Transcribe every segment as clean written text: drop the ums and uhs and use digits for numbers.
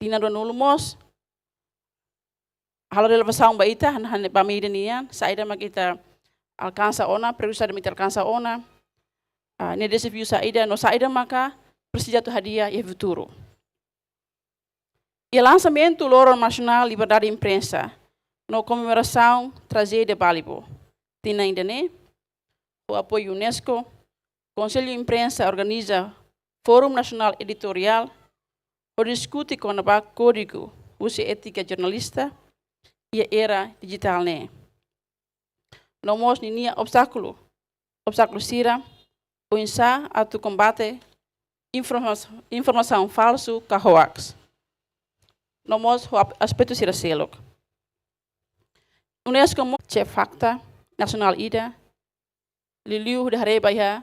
tina do nulmos halo relevação baita han pamida nian saída makita alcança ona preguiçada mita alcança ona ne desafio saída no saída maka projeto hadiah e futuro. E lançamento Loro Nacional Liberdade de Imprensa no comemoração tragédia Balibo. Tina ainda né? O apoio UNESCO, Conselho de Imprensa organiza Fórum Nacional Editorial, o discute com o código uso ética jornalista e a era digital né. Não mostra nenhum obstáculo sira, o insa atu combate informação falso ka hoax. Não mostra aspecto sira selok. UNESCO chef fakta nasional ida liliu dahare baya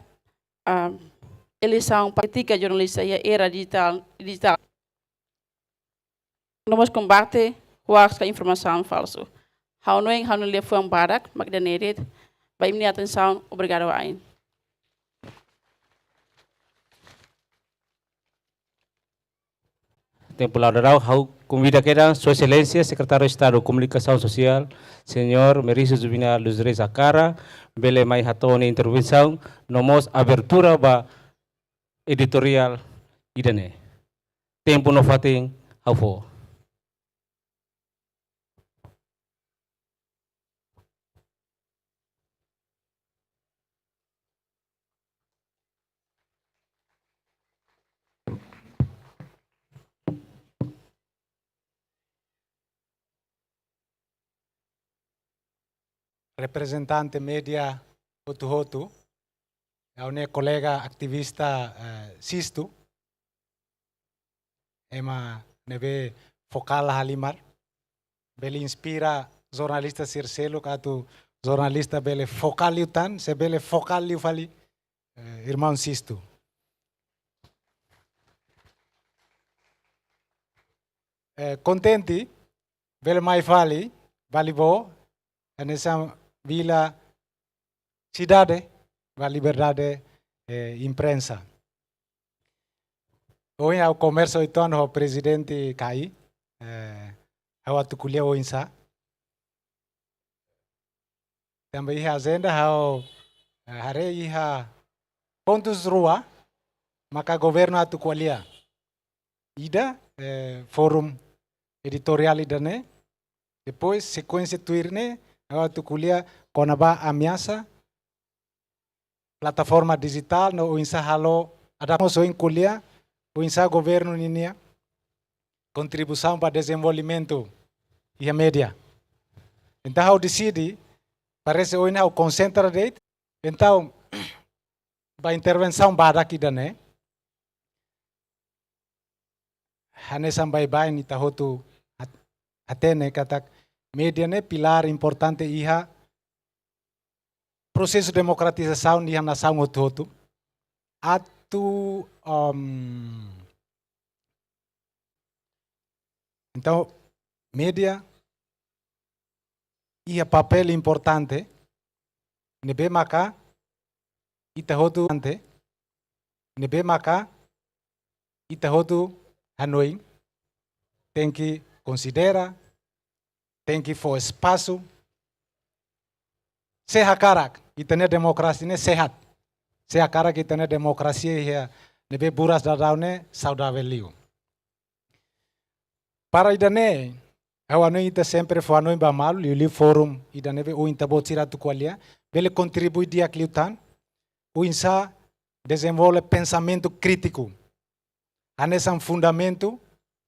eleição política jornalista e era digital. Nós combate hoax com informação falso. Hau noeng hau nele foi barak magdanerit. Vai minha atenção, obrigado a Tempo laudarau, hau convida queda Sua Excelência, Secretário de Estado de Comunicação Social, Senhor Mericio Zubina Luz Reis Acara, bele mai hatone intervenção, nomos abertura ba editorial idane. Tempo no fating, hau fo. Representante media Hotu, é colega ativista Sistu, ema nebe focal halimar, bele inspira jornalista Circelo katu jornalista bele focal liutan, se bele focal liu fali irmão Sistu. Contente, bele mai fali, valibo, nessa Vila Cidade, a liberdade imprensa. Hoje o comércio então o presidente cai, a atuculia o insa. Também a agenda o hare iha pontos rua, maka governo atuculia. Ida fórum editorial idane, depois sequência tuirne tu kuliah konaba ameaça plataforma digital no insa halo ada mosoin kuliah o insa governo ninia contribuição para desenvolvimento e a média. Então ao decide parece hoje o concentrate então ba intervenção bada aqui dane hane sampai bai ni tahotu atene katak media ne pilar importante iha processo de democratização iha nação ototo atu então media iha papel importante nebe maka itahotu ante nebe maka itahotu Hanoi tem que considera tem que for espaço sehat karak itane demokrasi ne sehat karak itane demokrasi ya nebe buras dadaune saudável liu para idane awano ita sempre foi ano ba malu liu forum idane be o intabo tiratu qualia bele contribui dia cliutan o insa desenvolve pensamento crítico anessa fundamento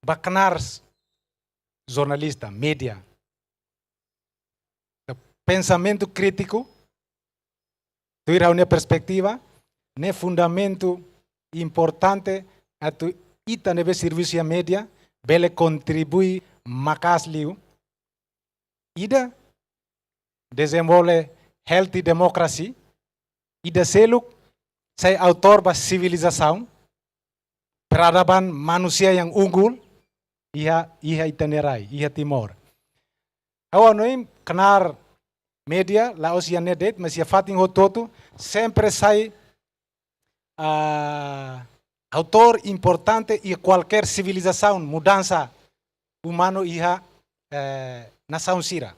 bacanar jornalista media pensamento crítico, tu ir a uma perspectiva, ne fundamento importante a tu ita nebe serviço a média, bele contribui macas liu, ida desenvolve healthy democracy, ida selo sai autor ba civilização, peradaban manusia yang unggul, iha itanerai, iha timor. Awan noim kenar media laos yang nedet masih fating hototo sempre sai autor importante e qualquer civilização mudança humano iha nação sira.